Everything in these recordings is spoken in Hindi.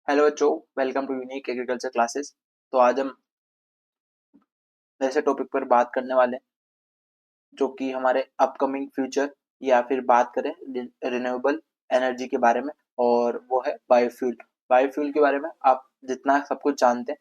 हेलो बच्चों, welcome to unique agriculture classes. तो आज हम ऐसे टॉपिक पर बात करने वाले हैं जो कि हमारे अपकमिंग फ्यूचर या फिर बात करें रिन्यूएबल एनर्जी के बारे में, और वो है बायोफ्यूल। बायोफ्यूल के बारे में आप जितना सब कुछ जानते हैं,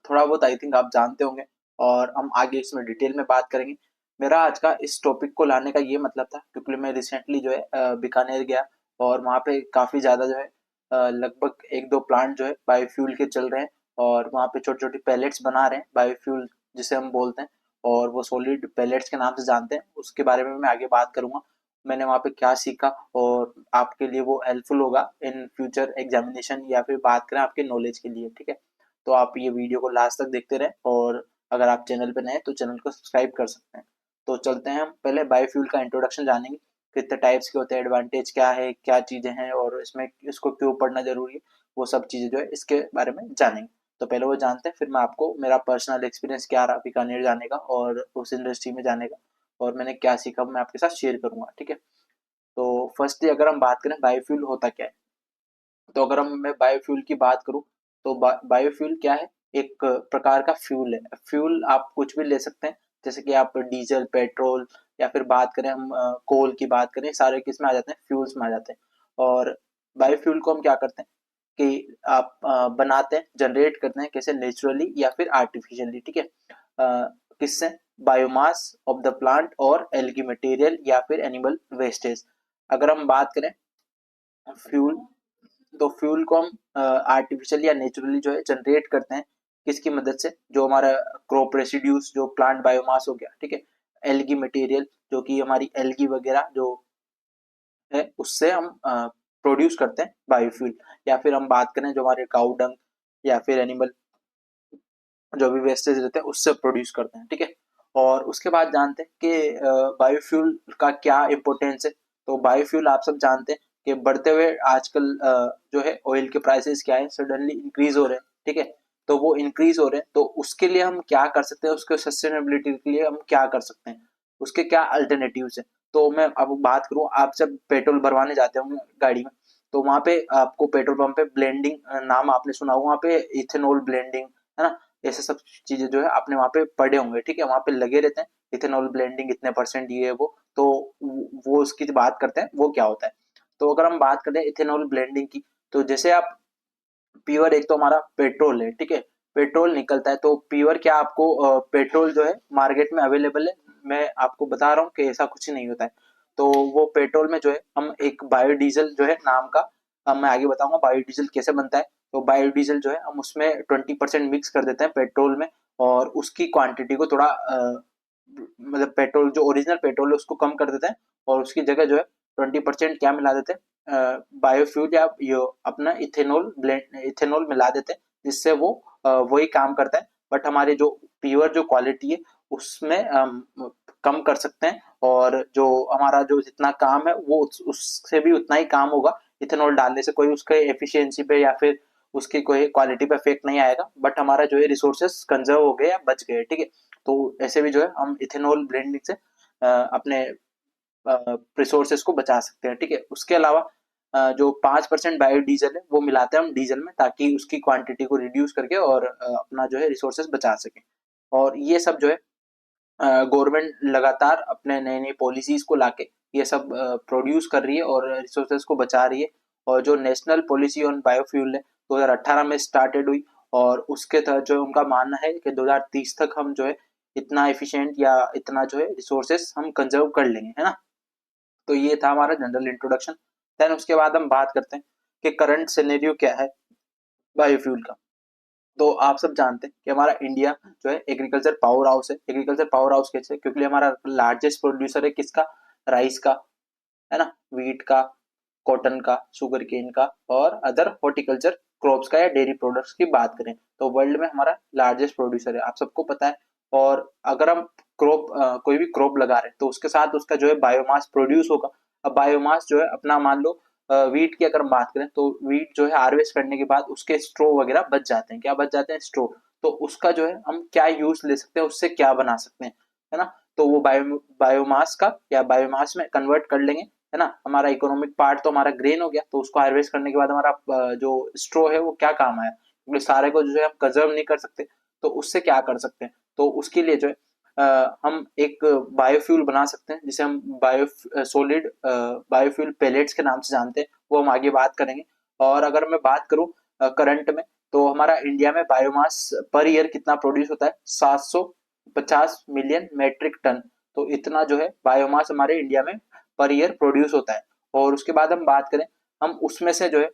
थोड़ा बहुत आई थिंक आप जानते होंगे, और हम आगे इसमें डिटेल में बात करेंगे। मेरा आज का इस टॉपिक को लाने का ये मतलब था क्योंकि मैं रिसेंटली जो है बीकानेर गया, और वहाँ पे काफ़ी ज़्यादा जो है लगभग एक दो प्लांट जो है बायोफ्यूल के चल रहे हैं, और वहाँ पे छोटी छोटी पैलेट्स बना रहे हैं बायोफ्यूल जिसे हम बोलते हैं, और वो सॉलिड पैलेट्स के नाम से जानते हैं। उसके बारे में मैं आगे बात करूँगा, मैंने वहाँ पे क्या सीखा, और आपके लिए वो हेल्पफुल होगा इन फ्यूचर एग्जामिनेशन या फिर बात करें आपके नॉलेज के लिए। ठीक है, तो आप ये वीडियो को लास्ट तक देखते रहें, और अगर आप चैनल पर नए हैं तो चैनल को सब्सक्राइब कर सकते हैं। तो चलते हैं, हम पहले बायोफ्यूल का इंट्रोडक्शन जानेंगे, कितने टाइप्स के होते हैं, एडवांटेज क्या है, क्या चीज़ें हैं, और इसमें इसको क्यों पढ़ना जरूरी है, वो सब चीज़ें जो है इसके बारे में जानेंगे। तो पहले वो जानते हैं, फिर मैं आपको मेरा पर्सनल एक्सपीरियंस क्या रहा बीकानेर जाने का और उस इंडस्ट्री में जाने का, और मैंने क्या सीखा मैं आपके साथ शेयर करूंगा। ठीक है, तो फर्स्टली अगर हम बात करें बायोफ्यूल होता क्या है, तो अगर हम मैं बायोफ्यूल की बात करूं तो बायोफ्यूल क्या है, एक प्रकार का फ्यूल है। फ्यूल आप कुछ भी ले सकते हैं, जैसे कि आप डीजल, पेट्रोल, या फिर बात करें हम कोल की बात करें, सारे किस में आ जाते हैं, फ्यूल्स में आ जाते हैं। और बायोफ्यूल को हम क्या करते हैं कि आप बनाते हैं, जनरेट करते हैं, कैसे, नेचुरली या फिर आर्टिफिशियली। ठीक है, किससे, बायोमास ऑफ द प्लांट और एल्गी मटेरियल या फिर एनिमल वेस्टेज। अगर हम बात करें फ्यूल, तो फ्यूल को हम आर्टिफिशियल या नेचुरली जो है जनरेट करते हैं, किसकी मदद से, जो हमारा क्रॉप रेसिड्यूज, जो प्लांट बायोमास हो गया, ठीक है, एल्गी मटेरियल जो कि हमारी एल्गी वगैरह जो है उससे हम प्रोड्यूस करते हैं बायोफ्यूल। या फिर हम बात करें जो हमारे काऊ डंग या फिर एनिमल जो भी वेस्टेज रहते हैं उससे प्रोड्यूस करते हैं। ठीक है, और उसके बाद जानते हैं कि बायोफ्यूल का क्या इम्पोर्टेंस है। तो बायोफ्यूल आप सब जानते हैं कि बढ़ते हुए आजकल जो है ऑयल के प्राइसेस क्या है, सडनली इंक्रीज हो रहे हैं। ठीक है, तो वो इंक्रीज हो रहे हैं, तो उसके लिए हम क्या कर सकते हैं, उसके सस्टेनेबिलिटी के लिए हम क्या कर सकते हैं, उसके क्या अल्टरनेटिव्स हैं। तो मैं अब बात करूँ, आप जब पेट्रोल भरवाने जाते होंगे गाड़ी में, तो वहाँ पे आपको पेट्रोल पंप पे ब्लेंडिंग नाम आपने सुना होगा, वहाँ पे इथेनॉल ब्लेंडिंग, है ना, ऐसे सब चीजें जो है आपने वहाँ पे पढ़े होंगे। ठीक है, वहाँ पे लगे रहते हैं, इथेनॉल ब्लेंडिंग इतने परसेंट ये है वो, तो वो उसकी बात करते हैं वो क्या होता है। तो अगर हम बात करें इथेनॉल ब्लेंडिंग की, तो जैसे आप प्योर, एक तो हमारा पेट्रोल है, ठीक है, पेट्रोल निकलता है, तो प्योर क्या आपको पेट्रोल जो है मार्केट में अवेलेबल है, मैं आपको बता रहा हूँ कि ऐसा कुछ नहीं होता है। तो वो पेट्रोल में जो है हम एक बायोडीजल जो है नाम का, अब मैं आगे बताऊंगा बायोडीजल कैसे बनता है। तो बायोडीजल जो है हम उसमें 20% मिक्स कर देते हैं पेट्रोल में, और उसकी क्वांटिटी को थोड़ा मतलब पेट्रोल जो ओरिजिनल पेट्रोल है उसको कम कर देते हैं, और उसकी जगह जो है 20% क्या मिला देते हैं, बायोफ्यूल या ये अपना इथेनॉल ब्लेंड, इथेनॉल मिला देते हैं, जिससे वो वही काम करता है, बट हमारे जो प्योर जो क्वालिटी है उसमें कम कर सकते हैं, और जो हमारा जो जितना काम है वो उससे भी उतना ही काम होगा। इथेनॉल डालने से कोई उसके एफिशिएंसी पे या फिर उसकी कोई क्वालिटी पे इफेक्ट नहीं आएगा, बट हमारा जो है रिसोर्सेस कंजर्व हो गए या बच गए। ठीक है, तो ऐसे भी जो है हम इथेनॉल ब्लेंडिंग से अपने रिसोर्सेज को बचा सकते हैं। ठीक है, उसके अलावा जो 5% बायोडीजल है वो मिलाते हैं हम डीजल में, ताकि उसकी क्वांटिटी को रिड्यूस करके और अपना जो है रिसोर्सेज बचा सके। और ये सब जो है गवर्नमेंट लगातार अपने नई नई पॉलिसीज को लाके ये सब प्रोड्यूस कर रही है और रिसोर्सेज को बचा रही है। और जो नेशनल पॉलिसी ऑन बायोफ्यूल है 2018 में स्टार्टेड हुई, और उसके तहत जो उनका मानना है कि 2030 तक हम जो है इतना एफिशिएंट या इतना जो है रिसोर्सेस हम कंजर्व कर लेंगे, है ना। तो ये था हमारा जनरल इंट्रोडक्शन। देन उसके बाद हम बात करते हैं कि करंट सिनेरियो क्या है बायोफ्यूल का। तो आप सब जानते हैं कि हमारा इंडिया जो है एग्रीकल्चर पावर हाउस है। एग्रीकल्चर पावर हाउस कैसे, क्योंकि हमारा लार्जेस्ट प्रोड्यूसर है किसका, राइस का, है ना, वीट का, कॉटन का, शुगर केन का, और अदर हॉर्टिकल्चर क्रॉप्स का या डेयरी प्रोडक्ट्स की बात करें तो वर्ल्ड में हमारा लार्जेस्ट प्रोड्यूसर है, आप सबको पता है। और अगर हम क्रॉप कोई भी क्रॉप लगा रहे हैं तो उसके साथ उसका जो है बायोमास प्रोड्यूस होगा। अब बायोमास जो है अपना मान लो वीट की अगर हम बात करें तो वीट जो है हार्वेस्ट करने के बाद उसके स्ट्रो वगैरह बच जाते हैं, क्या बच जाते हैं, स्ट्रो। तो उसका जो है हम क्या यूज ले सकते हैं, उससे क्या बना सकते हैं, है ना। तो वो बायोमास का या बायोमास में कन्वर्ट कर लेंगे, है ना। हमारा इकोनॉमिक पार्ट तो हमारा ग्रेन हो गया, तो उसको हार्वेस्ट करने के बाद हमारा जो स्ट्रो है वो क्या काम आया, क्योंकि सारे को जो है हम कंजर्व नहीं कर सकते, तो उससे क्या कर सकते हैं, तो उसके लिए जो है हम एक बायोफ्यूल बना सकते हैं, जिसे हम सॉलिड बायोफ्यूल पेलेट्स के नाम से जानते हैं, वो हम आगे बात करेंगे। और अगर मैं बात करूं करंट में, तो हमारा इंडिया में बायोमास पर ईयर कितना प्रोड्यूस होता है, 750 मिलियन मेट्रिक टन। तो इतना जो है बायोमास हमारे इंडिया में पर ईयर प्रोड्यूस होता है। और उसके बाद हम बात करें, हम उसमें से जो है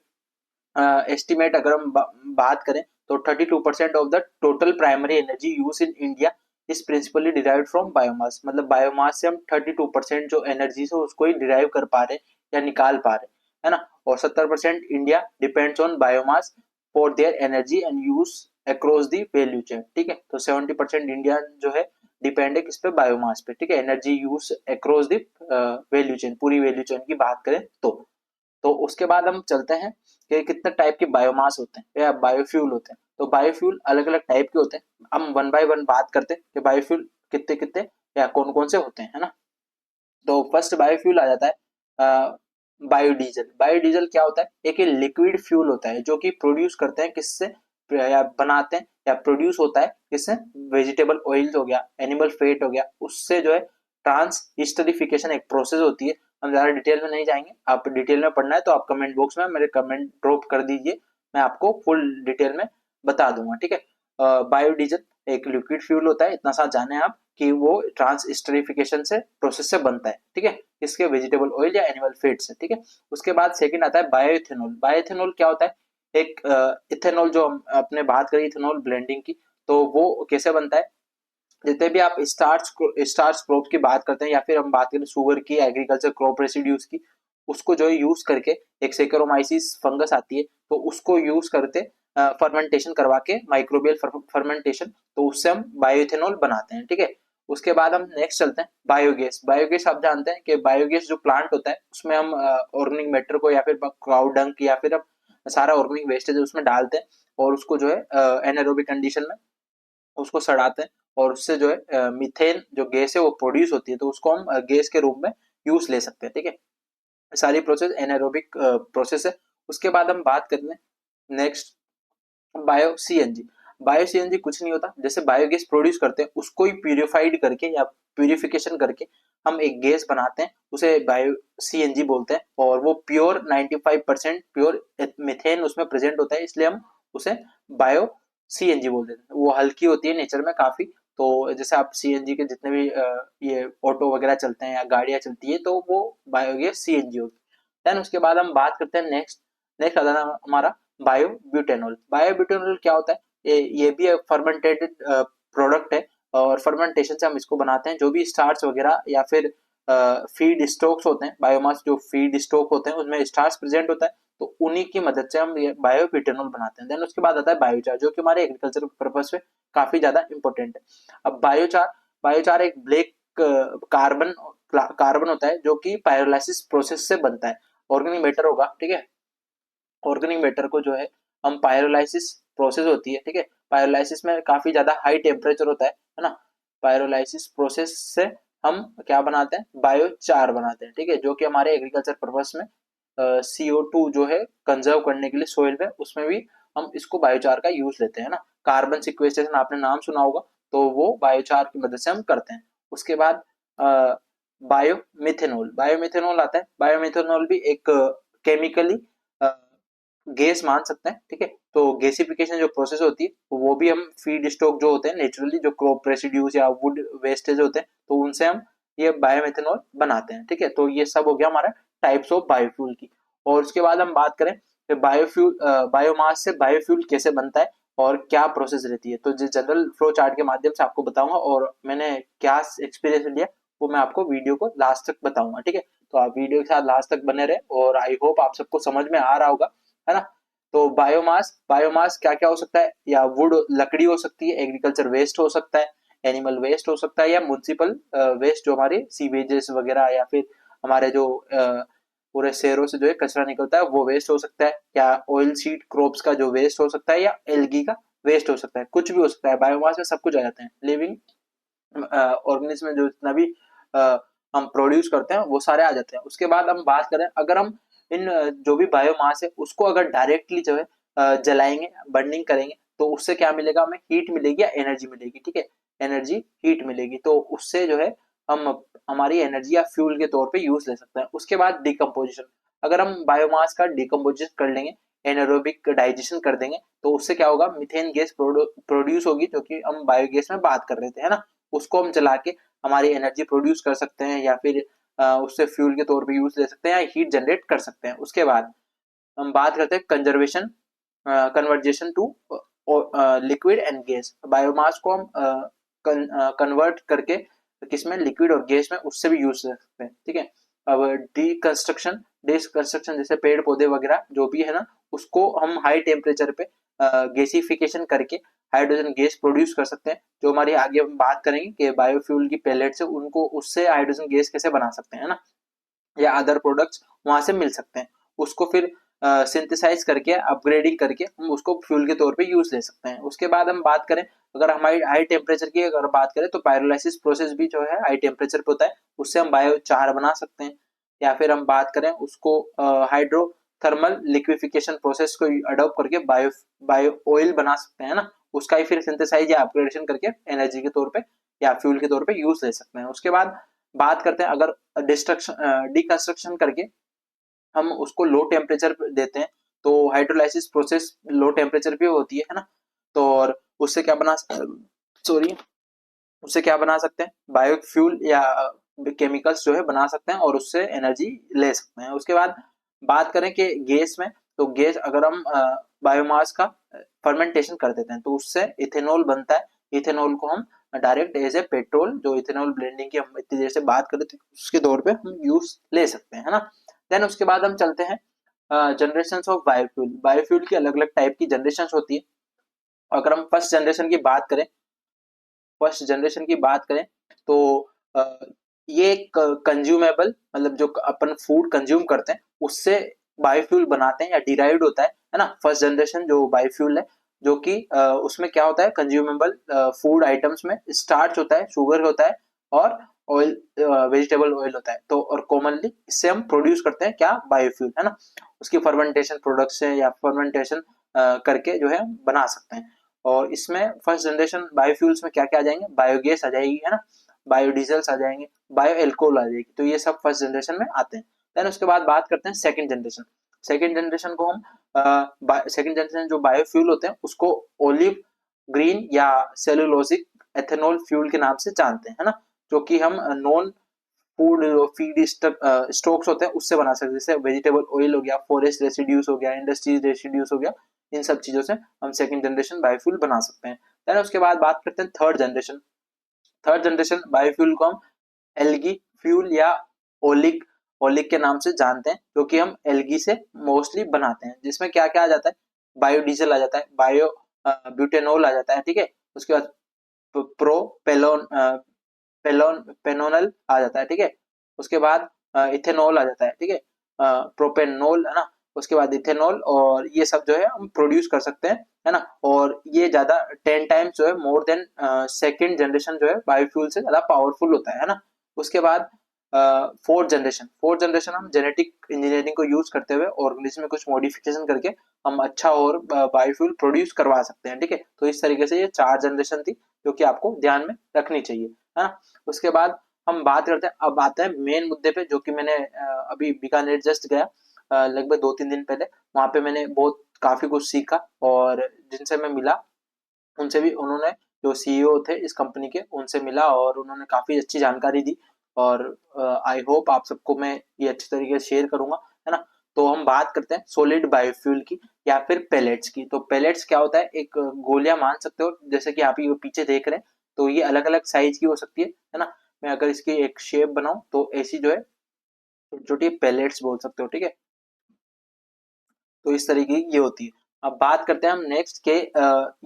एस्टिमेट अगर हम बात करें, तो 32% of the total primary energy use in India is principally derived from biomass. मतलब बायोमास से हम 32% जो एनर्जी है उसको ही डिराइव कर पा रहे या निकाल पा रहे, है ना। और 70% India depends on biomass for their energy and use across the value chain, ठीक है। तो 70% इंडिया जो है डिपेंड है किस पे, बायोमास पे, ठीक है। Energy use across the value chain, पूरी वैल्यू चेन की बात करें तो उसके बाद हम चलते हैं कि कितने टाइप के बायोमास होते हैं या बायोफ्यूल होते हैं। तो बायोफ्यूल अलग अलग टाइप के होते हैं, हम वन बाय वन बात करते हैं कि बायोफ्यूल कितने कितने या कौन कौन से होते हैं, है ना। तो फर्स्ट बायोफ्यूल आ जाता है बायोडीजल। बायोडीजल क्या होता है, एक लिक्विड फ्यूल होता है जो कि प्रोड्यूस करते हैं किससे, या बनाते हैं या प्रोड्यूस होता है किससे, वेजिटेबल ऑयल हो गया, एनिमल फेट हो गया, उससे जो है ट्रांस हिस्टरिफिकेशन एक प्रोसेस होती है। हम ज्यादा डिटेल में नहीं जाएंगे, आप डिटेल में पढ़ना है तो आप कमेंट बॉक्स में मेरे कमेंट ड्रॉप कर दीजिए, मैं आपको फुल डिटेल में बता दूंगा, ठीक है। बायोडीजल एक लिक्विड फ्यूल होता है, इतना सा जाने आप कि वो ट्रांस हिस्टरिफिकेशन से प्रोसेस से बनता है, ठीक है, इसके वेजिटेबल ऑयल या एनिमल फैट से, ठीक है। उसके बाद सेकंड आता है बायोइथेनॉल। बायोइथेनॉल क्या होता है, एक इथेनॉल, जो हम अपने बात करें इथेनॉल ब्लेंडिंग की, तो वो कैसे बनता है, जितने भी आप स्टार्च क्रॉप की बात करते हैं या फिर हम बात करें शुगर की, एग्रीकल्चर क्रॉप रेसिड्यूज की, उसको जो है यूज करके एक सेकेरोमाइसिस फंगस आती है, तो उसको यूज करते फर्मेंटेशन करवा के, माइक्रोबियल फर्मेंटेशन, तो उससे हम बायोइथेनॉल बनाते हैं, ठीक है। उसके बाद हम नेक्स्ट चलते हैं बायोगैस। बायोगैस आप जानते हैं कि बायोगैस जो प्लांट होता है उसमें हम ऑर्गेनिक मैटर को या फिर काउ डंग या फिर हम सारा ऑर्गेनिक वेस्टेज उसमें डालते हैं, और उसको जो है एनारोबिक कंडीशन में उसको सड़ाते हैं, और उससे जो है मीथेन जो गैस है वो प्रोड्यूस होती है, तो उसको हम गैस के रूप में यूज ले सकते हैं, ठीक है। सारी प्रोसेस एनारोबिक प्रोसेस है। उसके बाद हम बात करते हैं next bio CNG. Bio CNG कुछ नहीं होता, जैसे बायोगैस प्रोड्यूस करते हैं उसको ही प्यूरिफाइड करके या प्यूरिफिकेशन करके हम एक गैस बनाते हैं, उसे बायो सीएनजी बोलते हैं, और वो प्योर 95% प्योर मीथेन उसमें प्रेजेंट होता है, इसलिए हम उसे बायो सीएनजी बोल देते हैं। वो हल्की होती है नेचर में काफी, तो जैसे आप सीएनजी के जितने भी ये ऑटो वगैरह चलते हैं या गाड़ियां चलती है, तो वो बायोगैस सीएनजी होगी। देन उसके बाद हम बात करते हैं नेक्स्ट नेक्स्ट आता है हमारा बायोब्यूटेनॉल। बायोब्यूटेनॉल क्या होता है, ये भी एक फर्मेंटेटेड प्रोडक्ट है, और फर्मेंटेशन से हम इसको बनाते हैं, जो भी स्टार्च वगैरह या फिर फीड स्टॉक्स होते हैं, बायोमास जो फीड स्टॉक होते हैं उसमें स्टार्च प्रेजेंट होता है, तो उन्हीं की मदद से हम ये बायोब्यूटेनॉल बनाते हैं। देन उसके बाद आता है बायोचार, जो कि हमारे एग्रीकल्चर पर्पज पे काफी ज्यादा इंपॉर्टेंट है। अब बायोचार एक ब्लैक कार्बन कार्बन होता है जो कि पायरोलाइसिस प्रोसेस से बनता है, ऑर्गेनिक मैटर होगा, ठीक है। ऑर्गेनिक मैटर को जो है हम पायरोलाइसिस प्रोसेस होती है, ठीक है, पायरोलाइसिस में काफी ज्यादा हाई टेम्परेचर होता है ना। पायरोलाइसिस प्रोसेस से हम क्या बनाते हैं, बायोचार बनाते हैं, ठीक है, जो कि हमारे एग्रीकल्चर पर्पस में CO2 जो है कंजर्व करने के लिए सॉइल में, उसमें भी हम इसको बायोचार का यूज लेते हैं ना। कार्बन सिक्वेस्ट्रेशन आपने नाम सुना होगा, तो वो बायोचार की मदद से हम करते हैं। उसके बाद बायोमिथेनॉल बायोमिथेनॉल आता है। बायोमिथेनॉल भी एक केमिकली गैस मान सकते हैं, ठीक है। तो गैसिफिकेशन जो प्रोसेस होती है, वो भी हम फीड स्टॉक जो होते हैं नेचुरली, जो क्रॉप रेसिड्यूज या वुड वेस्टेज होते हैं, तो उनसे हम ये बायोमिथेनॉल बनाते हैं, ठीक है। तो ये सब हो गया हमारा टाइप्स ऑफ बायोफ्यूल की। और उसके बाद हम बात करें कि बायोफ्यूल बायोमास से बायोफ्यूल कैसे बनता है और क्या प्रोसेस रहती है, तो जनरल फ्लो चार्ट के माध्यम से आपको बताऊंगा, और मैंने क्या एक्सपीरियंस लिया वो मैं आपको वीडियो को लास्ट तक बताऊंगा, ठीक है। तो आप वीडियो के साथ लास्ट तक बने रहे, और आई होप आप सबको समझ में आ रहा होगा, है ना। तो बायोमास बायोमास क्या क्या हो सकता है, या वुड लकड़ी हो सकती है, एग्रीकल्चर वेस्ट हो सकता है, एनिमल वेस्ट हो सकता है, या म्युनिसिपल वेस्ट जो हमारे सीवेजेस वगैरह या फिर हमारे जो पूरे शहरों से जो है कचरा निकलता है वो वेस्ट हो सकता है, या ऑयल सीड क्रॉप्स का जो वेस्ट हो सकता है, या एल्गी का वेस्ट हो सकता है, कुछ भी हो सकता है। बायोमास में सब कुछ आ जाते हैं, लिविंग ऑर्गेनिज्म में जो जितना भी हम प्रोड्यूस करते हैं वो सारे आ जाते हैं। उसके बाद हम बात करें, अगर हम इन जो भी बायोमास है उसको अगर डायरेक्टली जो है जलाएंगे, बर्निंग करेंगे, तो उससे क्या मिलेगा, हमें हीट मिलेगी या एनर्जी मिलेगी, ठीक है, एनर्जी हीट मिलेगी। तो उससे जो है हम हमारी एनर्जी या फ्यूल के तौर पे यूज ले सकते हैं। उसके बाद डिकम्पोजिशन, अगर हम बायोमास का डिकम्पोजिशन कर लेंगे, एनारोबिक डाइजेशन कर देंगे, तो उससे क्या होगा, मीथेन गैस प्रोड्यूस होगी, जो कि हम बायोगैस में बात कर रहे थे, है ना। उसको हम जला के हमारी एनर्जी प्रोड्यूस कर सकते हैं, या फिर उससे फ्यूल के तौर पे यूज ले सकते हैं, या हीट जनरेट कर सकते हैं। उसके बाद हम बात करते हैं conservation, conversion to liquid and gas. Biomass को हम कन्वर्ट करके किसमें, लिक्विड और गैस में, उससे भी यूज कर सकते हैं, ठीक है। अब डिकंस्ट्रक्शन जैसे पेड़ पौधे वगैरह जो भी है ना, उसको हम हाई टेम्परेचर पे गैसिफिकेशन करके हाइड्रोजन गैस प्रोड्यूस कर सकते हैं। जो हमारी आगे हम बात करेंगे कि बायोफ्यूल की पेलेट्स है, उनको उससे हाइड्रोजन गैस कैसे बना सकते हैं ना, या अदर प्रोडक्ट्स वहां से मिल सकते हैं। उसको फिर सिंथेसाइज करके, अपग्रेडिंग करके हम उसको फ्यूल के तौर पे यूज ले सकते हैं। उसके बाद हम बात करें, अगर हमारी हाई टेम्परेचर की अगर बात करें, तो पायरोलाइसिस प्रोसेस भी जो है हाई टेम्परेचर पे होता है, उससे हम बायोचार बना सकते हैं। या फिर हम बात करें उसको हाइड्रोथर्मल लिक्विफिकेशन प्रोसेस को अडॉप्ट करके बायो बायो ऑयल बना सकते हैं ना, उसका ही फिर सिंथेसाइज या अपग्रेडेशन करके एनर्जी के तौर पे या फ्यूल के तौर पे यूज ले सकते हैं। उसके बाद बात करते हैं, अगर डिकंस्ट्रक्शन करके हम उसको लो टेम्परेचर देते हैं, तो हाइड्रोलाइसिस प्रोसेस लो टेम्परेचर पे होती है ना। तो और उससे क्या बना सॉरी उससे क्या बना सकते हैं, बायोफ्यूल या केमिकल्स जो है बना सकते हैं, और उससे एनर्जी ले सकते हैं। उसके बाद बात करें कि गैस में, तो गैस अगर हम बायोमास का फर्मेंटेशन कर देते हैं, तो उससे इथेनॉल बनता है। इथेनॉल को हम डायरेक्ट एज ए पेट्रोल, जो इथेनॉल ब्लेंडिंग की हम इतनी देर से बात कर रहे थे, उसके तौर पे हम यूज ले सकते हैं, है ना। देन उसके बाद हम चलते हैं जनरेशन ऑफ बायोफ्यूल। बायोफ्यूल की अलग अलग टाइप की जनरेशन होती है। अगर हम फर्स्ट जनरेशन की बात करें, तो ये कंज्यूमेबल, मतलब जो अपन फूड कंज्यूम करते हैं उससे बायोफ्यूल बनाते हैं या डिराइव्ड होता है ना। फर्स्ट जनरेशन जो बायोफ्यूल है, जो कि उसमें क्या होता है, कंज्यूमेबल फूड आइटम्स में स्टार्च होता है, शुगर होता है, और ऑयल, वेजिटेबल ऑयल होता है। तो और कॉमनली इससे हम प्रोड्यूस करते हैं क्या, बायोफ्यूल, है ना। उसकी फर्मेंटेशन प्रोडक्ट से या फर्मेंटेशन करके जो है बना सकते हैं। और इसमें फर्स्ट जनरेशन बायोफ्यूल्स में क्या क्या आ जाएंगे, बायोगैस आ जाएगी, है ना, बायोडीजल्स आ जाएंगे, बायो एल्कोहल आ जाएगी। तो ये सब फर्स्ट जनरेशन में आते हैं। देन उसके बाद बात करते हैं सेकंड जनरेशन। सेकंड जनरेशन को हम सेकंड जनरेशन जो बायोफ्यूल होते हैं उसको ओलिव ग्रीन या सेलुलोजिक एथेनॉल फ्यूल के नाम से जानते हैं, है ना। जो कि हम नॉन फूड फीड स्टॉक्स होते हैं उससे बना सकते हैं, जैसे वेजिटेबल ऑयल हो गया, फॉरेस्ट रेसिड्यूज हो गया, इंडस्ट्रीज रेसिड्यूज हो गया, इन सब चीजों से हम सेकंड जनरेशन बायोफ्यूल बना सकते हैं। देन उसके बाद बात करते हैं third generation. Third generation biofuel को हम एल्गी फ्यूल या ओलिक ओलिक के नाम से जानते हैं, जो कि हम एल्गी से मोस्टली बनाते हैं। जिसमें क्या क्या आ जाता है, बायोडीजल आ जाता है, बायो ब्यूटेनॉल आ जाता है, ठीक है। उसके बाद प्रोपेलोन पेनोनल आ जाता है, ठीक है। उसके बाद इथेनॉल आ जाता है, ठीक है, प्रोपेनॉल, है ना। उसके बाद इथेनॉल, और ये सब जो है हम प्रोड्यूस कर सकते हैं, है ना। और ये ज्यादा 10 टाइम्स जो है मोर देन सेकंड जनरेशन जो है बायोफ्यूल से ज्यादा पावरफुल होता है ना। उसके बाद फोर्थ जनरेशन हम जेनेटिक इंजीनियरिंग को यूज करते हुए ऑर्गेनिज्म में कुछ मॉडिफिकेशन करके हम अच्छा और बायोफ्यूल प्रोड्यूस करवा सकते हैं, ठीक है। तो इस तरीके से ये 4 जनरेशन थी, जो कि आपको ध्यान में रखनी चाहिए, है ना। उसके बाद हम बात करते हैं, अब आते हैं मेन मुद्दे पे, जो कि मैंने अभी बीकानेर जस्ट गया लगभग 2-3 दिन पहले। वहां पे मैंने बहुत काफी कुछ सीखा, और जिनसे मैं मिला उनसे भी, उन्होंने जो सीईओ थे इस कंपनी के, उनसे मिला और उन्होंने काफी अच्छी जानकारी दी। और आई होप आप सबको मैं ये अच्छी तरीके से शेयर करूंगा, है ना। तो हम बात करते हैं सॉलिड बायोफ्यूल की या फिर पेलेट्स की। तो पेलेट्स क्या होता है, एक गोलियां मान सकते हो, जैसे कि आप ये पीछे देख रहे हैं। तो ये अलग अलग साइज की हो सकती है ना। मैं अगर इसकी एक शेप बनाऊं, तो ऐसी जो है छोटी छोटी पेलेट्स बोल सकते हो, ठीक है। तो इस तरीके की ये होती है। अब बात करते हैं हम नेक्स्ट के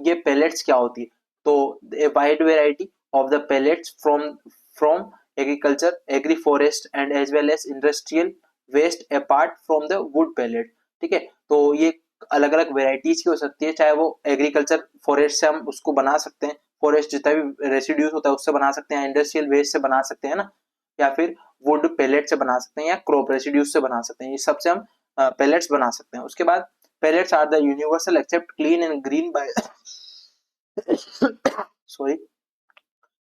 ये पेलेट्स क्या होती है। तो a wide variety of the pellets from from agriculture, agri forest and as well as industrial waste apart from the wood pellet, ठीक है। तो ये अलग अलग वेराइटीज की हो सकती है, चाहे वो एग्रीकल्चर फॉरेस्ट से हम उसको बना सकते हैं, फॉरेस्ट जितना भी रेसिड्यूज होता है उससे बना सकते हैं, इंडस्ट्रियल वेस्ट से बना सकते हैं ना। या फिर वुड पेलेट से बना सकते हैं या क्रॉप रेसिड्यूज से बना सकते हैं। ये सबसे हम पेलेट्स बना सकते हैं। उसके बाद pellets are the universal accept clean and green by sorry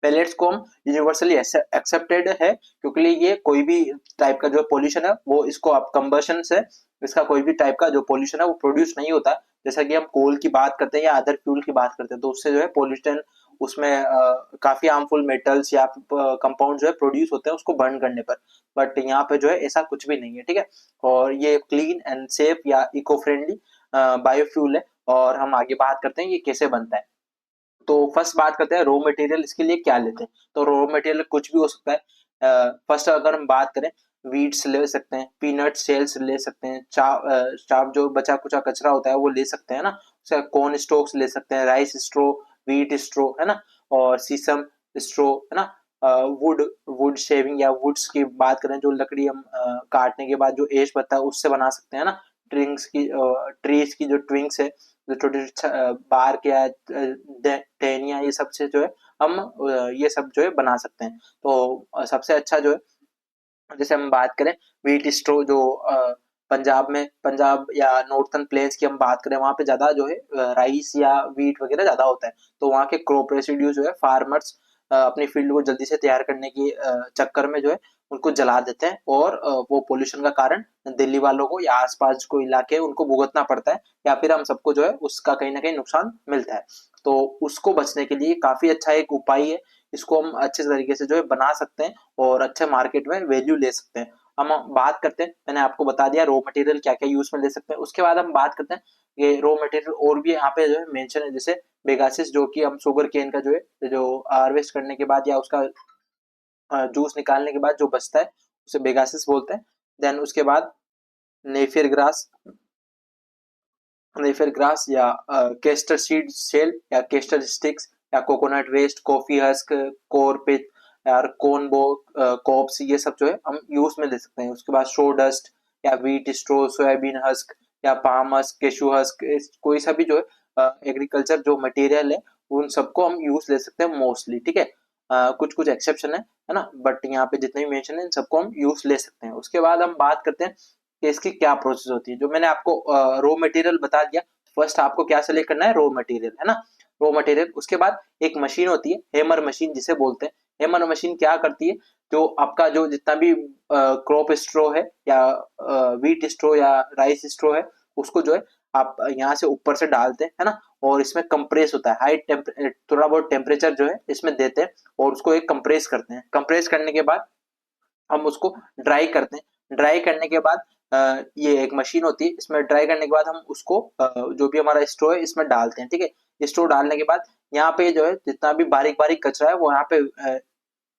pellets को हम यूनिवर्सली एक्सेप्टेड है क्योंकि ये कोई भी टाइप का जो पोल्यूशन है वो इसको आप कंबशन से इसका कोई भी टाइप का जो पोल्यूशन है वो प्रोड्यूस नहीं होता। जैसा कि हम कोल की बात करते हैं या अदर फ्यूल की बात करते हैं तो उससे जो है पोल्यूशन उसमें काफी हार्मफुल मेटल्स या कंपाउंड जो है प्रोड्यूस होते हैं उसको बर्न करने पर। बट यहाँ पे जो है ऐसा कुछ भी नहीं है, ठीक है। और ये क्लीन एंड सेफ या इको फ्रेंडली बायोफ्यूल है। और हम आगे बात करते हैं ये कैसे बनता है। तो फर्स्ट बात करते हैं रॉ मटेरियल इसके लिए क्या लेते हैं। तो रॉ मटेरियल कुछ भी हो सकता है। फर्स्ट अगर हम बात करें वीट्स ले सकते हैं, पीनट शेल्स ले सकते हैं, चाप जो बचा कुचा कचरा होता है वो ले सकते हैं ना। कॉर्न स्टोक्स ले सकते हैं, राइस स्ट्रो, व्हीट स्ट्रो है ना, और सीसम स्ट्रो है ना। वुड वुड शेविंग या वुड्स की बात करें जो लकड़ी हम काटने के बाद जो एश बनता है उससे बना सकते हैं ना। ट्रीज की जो ट्विंग्स है जो छोटे बार के या टहनियाँ ये सब से जो है हम ये सब जो है बना सकते हैं। तो सबसे अच्छा जो है जैसे हम बात करें व्हीट स्ट्रो जो पंजाब या नॉर्थर्न प्लेन्स की हम बात करें वहाँ पे ज्यादा जो है राइस या व्हीट वगैरह ज्यादा होता है। तो वहाँ के क्रॉप रेसिड्यू जो है फार्मर्स अपनी फील्ड को जल्दी से तैयार करने के चक्कर में जो है उनको जला देते हैं और वो पोल्यूशन का कारण दिल्ली वालों को या आसपास को इलाके उनको भुगतना पड़ता है या फिर हम सबको जो है उसका कहीं ना कहीं नुकसान मिलता है। तो उसको बचने के लिए काफी अच्छा एक उपाय है। इसको हम अच्छे तरीके से जो है बना सकते हैं और अच्छे मार्केट में वैल्यू ले सकते हैं। हम बात करते हैं, मैंने आपको बता दिया रॉ मटेरियल क्या क्या यूज में ले सकते हैं। उसके बाद हम बात करते हैं ये रॉ मटेरियल और भी यहाँ पे जो है मेंशन है जैसे बेगासिस जो कि हम शुगर केन का जो है जो हार्वेस्ट करने के बाद या उसका जूस निकालने के बाद जो बचता है उसे बेगासिस बोलते हैं। देन उसके बाद नेफियर ग्रास नेफियर ग्रास या केस्टर सीड शेल या केस्टर स्टिक्स या coconut waste, coffee husk, coir pith और कोनबो कॉप्स ये सब जो है हम यूज में ले सकते हैं। उसके बाद शो डस्ट या व्हीट स्ट्रो, सोयाबीन हस्क या पाम हस्क, केशू हस्क, कोई सा भी जो है एग्रीकल्चर जो मटेरियल है उन सबको हम यूज ले सकते हैं मोस्टली, ठीक है। कुछ कुछ एक्सेप्शन है ना, बट यहाँ पे जितने भी मेंशन है इन सबको हम यूज ले सकते हैं। उसके बाद हम बात करते हैं कि इसकी क्या प्रोसेस होती है। जो मैंने आपको रॉ मटेरियल बता दिया, फर्स्ट आपको क्या सेलेक्ट करना है, रॉ मटेरियल है ना, रॉ मटेरियल। उसके बाद एक मशीन होती है हेमर मशीन जिसे बोलते हैं। हेमर मशीन क्या करती है, जो आपका जो जितना भी क्रॉप स्ट्रो है या व्हीट स्ट्रो या राइस स्ट्रो है उसको जो है आप यहाँ से ऊपर से डालते हैं है ना, और इसमें कंप्रेस होता है हाई थोड़ा बहुत टेम्परेचर जो है इसमें देते हैं और उसको एक कंप्रेस करते हैं। कंप्रेस करने के बाद हम उसको ड्राई करते हैं। ड्राई करने के बाद ये एक मशीन होती है, इसमें ड्राई करने के बाद हम उसको जो भी हमारा स्ट्रो है इसमें डालते हैं, ठीक है। स्ट्रो डालने के बाद यहाँ पे जो है जितना भी बारीक बारीक कचरा है वो यहाँ पे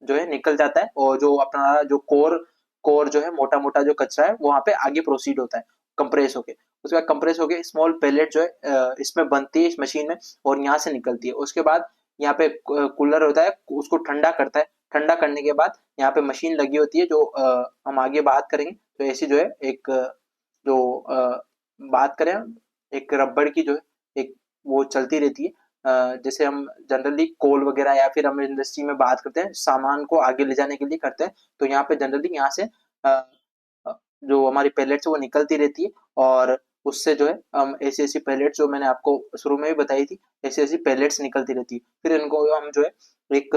जो है निकल जाता है और जो अपना जो कोर कोर जो है मोटा मोटा जो कचरा है वो वहाँ पे आगे प्रोसीड होता है कंप्रेस होके। उसके बाद कंप्रेस होके स्मॉल पैलेट जो है इसमें बनती है इस मशीन में और यहाँ से निकलती है। उसके बाद यहाँ पे कूलर होता है उसको ठंडा करता है। ठंडा करने के बाद यहाँ पे मशीन लगी होती है जो हम आगे बात करेंगे। तो ऐसी जो है एक जो बात करें एक रबड़ की जो है एक वो चलती रहती है। जैसे हम जनरली कोल वगैरह या फिर हम इंडस्ट्री में बात करते हैं सामान को आगे ले जाने के लिए करते हैं। तो यहाँ पे जनरली यहाँ से जो हमारी पैलेट्स है वो निकलती रहती है और उससे जो है हम ऐसी ऐसी पैलेट्स जो मैंने आपको शुरू में भी बताई थी ऐसी ऐसी पैलेट्स निकलती रहती है। फिर इनको हम जो है एक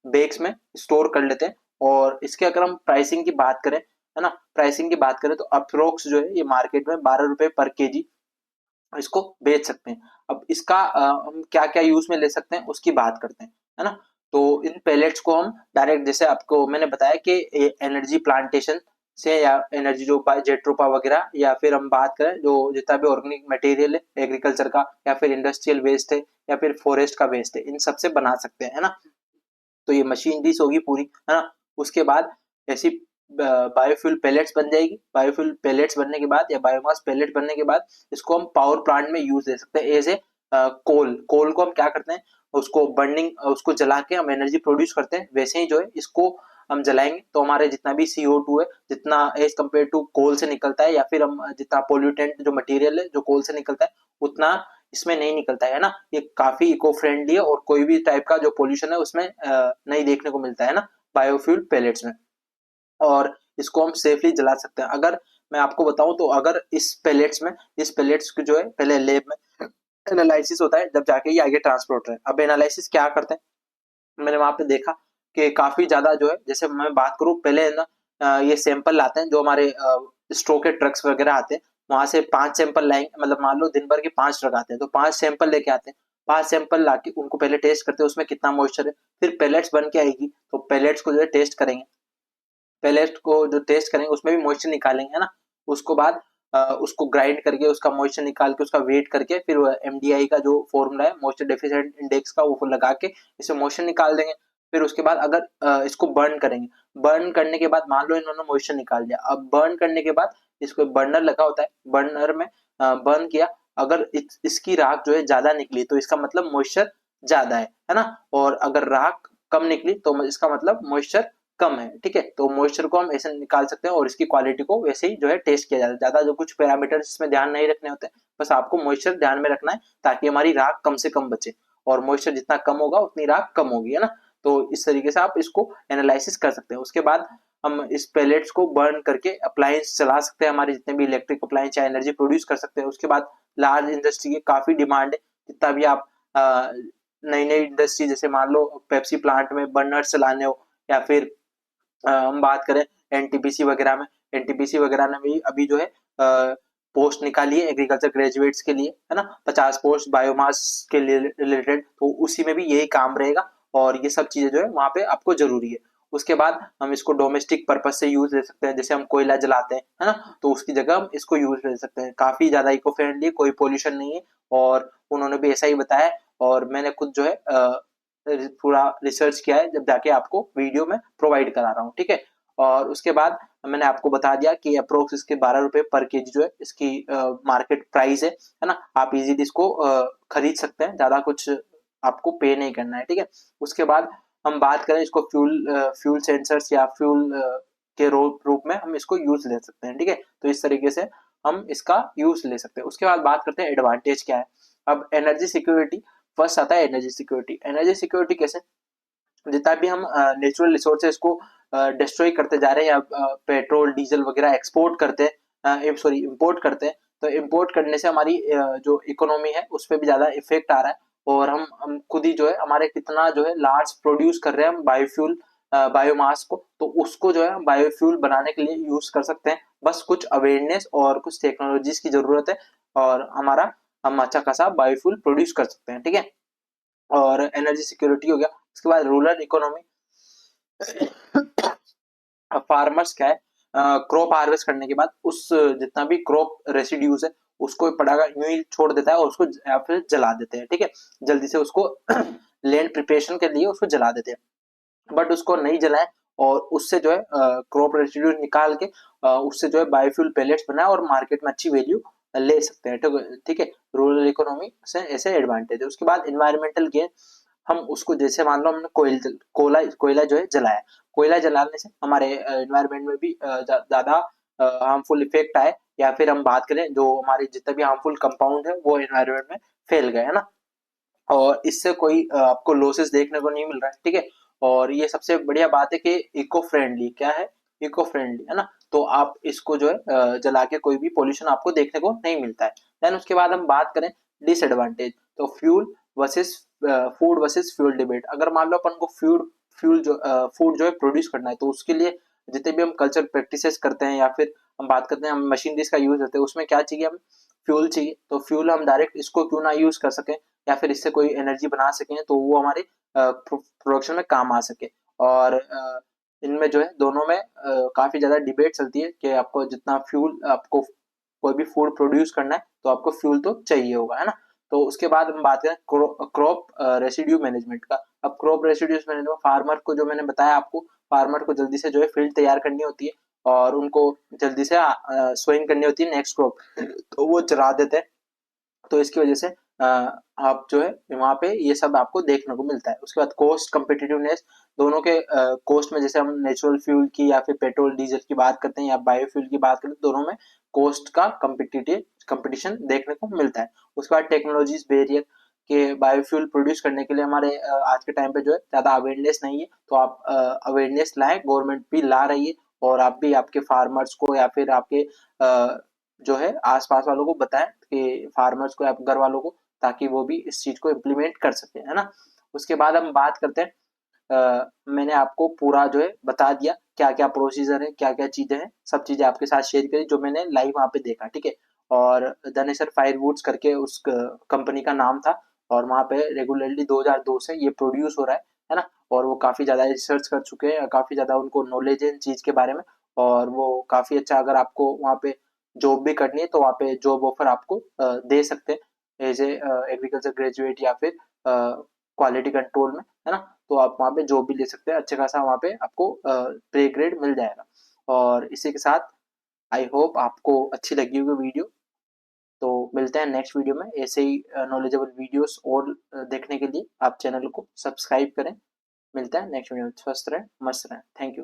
बैग्स में स्टोर कर लेते हैं। और इसके अगर हम प्राइसिंग की बात करें है ना, प्राइसिंग की बात करें तो अप्रोक्स जो है ये मार्केट में 12 रुपए पर केजी इसको बेच सकते हैं। अब इसका हम क्या क्या यूज में ले सकते हैं उसकी बात करते हैं, है ना। तो इन पैलेट्स को हम डायरेक्ट जैसे आपको मैंने बताया कि एनर्जी प्लांटेशन से या एनर्जी जो जेट्रोपा वगैरह या फिर हम बात करें जो जितना भी ऑर्गेनिक मटेरियल है एग्रीकल्चर का या फिर इंडस्ट्रियल वेस्ट है या फिर फॉरेस्ट का वेस्ट है इन सबसे बना सकते हैं, है ना। तो ये मशीनरीज होगी पूरी, है ना। उसके बाद ऐसी बायोफ्यूल पैलेट्स बन जाएगी। बायोफ्यूल पैलेट्स बनने के बाद या बायोमास पैलेट बनने के बाद इसको हम पावर प्लांट में यूज दे सकते हैं एज ए कोल। कोल को हम क्या करते हैं उसको बर्निंग उसको जला के हम एनर्जी प्रोड्यूस करते हैं। वैसे ही जो है इसको हम जलाएंगे तो हमारे जितना भी CO2 है जितना एज कम्पेयर टू कोल से निकलता है या फिर हम जितना पोल्यूटेंट जो मटेरियल है जो कोल से निकलता है उतना इसमें नहीं निकलता है ना। ये काफी इको फ्रेंडली है और कोई भी टाइप का जो पोल्यूशन है उसमें नहीं देखने को मिलता है ना बायोफ्यूल पैलेट्स में। और इसको हम सेफली जला सकते हैं। अगर मैं आपको बताऊं तो अगर इस पेलेट्स को जो है पहले लैब में एनालिसिस होता है, जब जाके ये आगे ट्रांसपोर्ट होता है। अब एनालिसिस क्या करते हैं, मैंने वहां पे देखा कि काफी ज्यादा जो है, जैसे मैं बात करूं पहले है ना, ये सैंपल लाते हैं जो हमारे स्ट्रो के ट्रक्स वगैरह आते हैं, वहां से 5 सैंपल लाएंगे, मतलब मान लो दिन भर के 5 ट्रक आते हैं तो 5 सैंपल लेके आते हैं। 5 सैंपल लाके उनको पहले टेस्ट करते हैं उसमें कितना मॉइस्चर है, फिर पेलेट्स बन के आएगी तो पेलेट्स को जो है टेस्ट करेंगे। पेलेट को जो टेस्ट करेंगे उसमें भी मॉइस्चर निकालेंगे, है ना। उसको बाद उसको ग्राइंड करके उसका मॉइस्चर निकाल के उसका वेट करके फिर एमडीआई का जो फॉर्मूला है मॉइस्चर डेफिशिएंट इंडेक्स का, वो लगा के इसे मॉइस्चर निकाल देंगे। फिर उसके बाद अगर इसको बर्न करेंगे, बर्न करने के बाद मान लो इन्होंने मॉइस्चर निकाल दिया, अब बर्न करने के बाद इसको बर्नर लगा होता है, बर्नर में बर्न किया, अगर इसकी राख जो है ज्यादा निकली तो इसका मतलब मॉइस्चर ज्यादा है ना। और अगर राख कम निकली तो इसका मतलब मॉइस्चर कम है, ठीक है। तो मॉइस्चर को हम ऐसे निकाल सकते हैं और इसकी क्वालिटी को वैसे ही जो है टेस्ट किया जाता है। ज्यादा जो कुछ पैरामीटर इसमें ध्यान नहीं रखने होते, बस आपको मॉइस्चर ध्यान में रखना है ताकि हमारी राख कम से कम बचे, और मॉइस्चर जितना कम होगा उतनी राख कम होगी, है ना। तो इस तरीके से आप इसको एनालिसिस कर सकते हैं। उसके बाद हम इस पेलेट्स को बर्न करके अप्लायंस चला सकते हैं, हमारे जितने भी इलेक्ट्रिक अप्लायंस या एनर्जी प्रोड्यूस कर सकते हैं। उसके बाद लार्ज इंडस्ट्री की काफी डिमांड है, जितना भी आप नई नई इंडस्ट्री, जैसे मान लो पेप्सी प्लांट में बर्नर चलाने हो, या फिर हम बात करें एनटीपीसी वगैरह में, एनटीपीसी वगैरह ने भी अभी जो है पोस्ट निकाली है एग्रीकल्चर ग्रेजुएट्स के लिए, है ना, 50 पोस्ट बायोमास के लिए रिलेटेड, तो उसी में भी यही काम रहेगा। और ये सब चीजें जो है वहां पे आपको जरूरी है। उसके बाद हम इसको डोमेस्टिक पर्पज से यूज ले सकते हैं, जैसे हम कोयला जलाते हैं, है ना, तो उसकी जगह हम इसको यूज ले सकते हैं। काफी ज्यादा इको फ्रेंडली, कोई पोल्यूशन नहीं है, और उन्होंने भी ऐसा ही बताया। और मैंने खुद जो है पूरा रिसर्च किया है, जब जाके आपको वीडियो में प्रोवाइड करा रहा हूँ, ठीक है। और उसके बाद मैंने आपको बता दिया कि अप्रोक्स इसके 12 रुपए पर केजी जो है इसकी मार्केट प्राइस है ना। आप इजीली इसको खरीद सकते हैं, ज्यादा कुछ आपको पे नहीं करना है, ठीक है। उसके बाद हम बात करें इसको फ्यूल सेंसर्स या फ्यूल के रूप में हम इसको यूज ले सकते हैं, ठीक है। तो इस तरीके से हम इसका यूज ले सकते हैं। उसके बाद बात करते हैं एडवांटेज क्या है। अब एनर्जी सिक्योरिटी, फर्स्ट आता है एनर्जी सिक्योरिटी। एनर्जी सिक्योरिटी कैसे, जितना भी हम नेचुरल रिसोर्सेज को डिस्ट्रॉय करते जा रहे हैं, या पेट्रोल डीजल वगैरह एक्सपोर्ट करते हैं, सॉरी इंपोर्ट करते हैं, तो इंपोर्ट करने से हमारी जो इकोनॉमी है उस पर भी ज्यादा इफेक्ट आ रहा है। और हम खुद ही जो है हमारे कितना जो है लार्ज प्रोड्यूस कर रहे हैं हम बायोफ्यूल, बायोमास को, तो उसको जो है हम बायोफ्यूल बनाने के लिए यूज कर सकते हैं। बस कुछ अवेयरनेस और कुछ टेक्नोलॉजीज की जरूरत है, और हम अच्छा खासा बायोफ्यूल प्रोड्यूस कर सकते हैं, ठीक है। और एनर्जी सिक्योरिटी हो गया। उसके बाद रूरल इकोनॉमी, फार्मर्स क्या है, क्रॉप हार्वेस्ट करने के बाद उस जितना भी क्रॉप रेसिड्यूज है उसको पड़ा यूं ही छोड़ देता है, और उसको या फिर जला देते हैं, ठीक है। जल्दी से उसको लैंड प्रिपरेशन के लिए उसको जला देते हैं, बट उसको नहीं जलाएं, और उससे जो है क्रॉप रेसिड्यू निकाल के उससे जो है बायोफ्यूल पेलेट्स बनाए और मार्केट में अच्छी वैल्यू ले सकते हैं, ठीक है। रूरल इकोनॉमी से ऐसे एडवांटेज है। उसके बाद इन्वायरमेंटल गेन, हम उसको जैसे मान लो हमने कोयला जो है जलाया, कोयला जलाने से हमारे एनवायरनमेंट में भी ज्यादा हार्मफुल इफेक्ट आए, या फिर हम बात करें जो हमारे जितने भी हार्मफुल कंपाउंड है वो एनवायरनमेंट में फैल गए, है ना। और इससे कोई आपको लॉसेस देखने को नहीं मिल रहा है, ठीक है। और ये सबसे बढ़िया बात है कि इको फ्रेंडली, क्या है, इको फ्रेंडली, है ना। तो आप इसको जो है जला के कोई भी पोल्यूशन आपको देखने को नहीं मिलता है। देन उसके बाद हम बात करें डिसएडवांटेज, तो fuel versus food versus fuel debate. अगर मान लो अपन को फूड जो है प्रोड्यूस करना है, तो उसके लिए जितने भी हम कल्चर प्रैक्टिसेस करते हैं, या फिर हम बात करते हैं हम मशीनरीज का यूज करते हैं, उसमें क्या चाहिए, हम फ्यूल चाहिए। तो फ्यूल हम डायरेक्ट इसको क्यों ना यूज कर सकें, या फिर इससे कोई एनर्जी बना सकें, तो वो हमारे प्रोडक्शन में काम आ सके। और इनमें जो है दोनों में काफी ज्यादा डिबेट चलती है कि आपको जितना फ्यूल, आपको कोई भी फूड प्रोड्यूस करना है तो आपको फ्यूल तो चाहिए होगा, है ना। तो उसके बाद हम बात करें क्रॉप रेसिड्यू मैनेजमेंट का। अब क्रॉप रेसिड्यूज मैनेजमेंट, फार्मर को जो मैंने बताया आपको, फार्मर को जल्दी से जो है फील्ड तैयार करनी होती है, और उनको जल्दी से सोइंग करनी होती है नेक्स्ट क्रॉप, तो वो चला देते हैं। तो इसकी वजह से आप जो है वहाँ पे ये सब आपको देखने को मिलता है। उसके बाद कॉस्ट कम्पिटिटिवनेस, दोनों के कॉस्ट में, जैसे हम नेचुरल फ्यूल की या फिर पेट्रोल डीजल की बात करते हैं या बायोफ्यूल की बात करते हैं, दोनों में कॉस्ट का कंपटीशन देखने को मिलता है। उसके बाद टेक्नोलॉजीज बैरियर, के बायोफ्यूल प्रोड्यूस करने के लिए हमारे आज के टाइम पे जो है ज्यादा अवेयरनेस नहीं है, तो आप अवेयरनेस लाएं, गवर्नमेंट भी ला रही है, और आप भी आपके फार्मर्स को या फिर आपके जो है आसपास वालों को बताएं कि फार्मर्स को या घर वालों को, ताकि वो भी इस चीज को इम्प्लीमेंट कर सके, है ना। उसके बाद हम बात करते हैं, मैंने आपको पूरा जो है बता दिया क्या क्या प्रोसीजर है, क्या क्या चीजें हैं, सब चीजें आपके साथ शेयर करी जो मैंने लाइव वहां पे देखा, ठीक है। और धनेसर फायरवुड्स करके उस कंपनी का नाम था, और वहां पे रेगुलरली 2002 से ये प्रोड्यूस हो रहा है ना। और वो काफी ज्यादा रिसर्च कर चुके हैं, काफी ज्यादा उनको नॉलेज है इन चीज के बारे में, और वो काफी अच्छा, अगर आपको वहाँ पे जॉब भी करनी है तो वहाँ पे जॉब ऑफर आपको दे सकते हैं एज ए एग्रीकल्चर ग्रेजुएट या फिर क्वालिटी कंट्रोल में, है ना। तो आप वहाँ पे जॉब भी ले सकते हैं, अच्छे खासा वहाँ पे आपको पे ग्रेड मिल जाएगा। और इसी के साथ आई होप आपको अच्छी लगी होगी वीडियो। तो मिलते हैं नेक्स्ट वीडियो में, ऐसे ही नॉलेजेबल वीडियोस और देखने के लिए आप चैनल को सब्सक्राइब करें। मिलते हैं नेक्स्ट वीडियो में, स्वस्थ रहें, मस्त रहें, थैंक यू।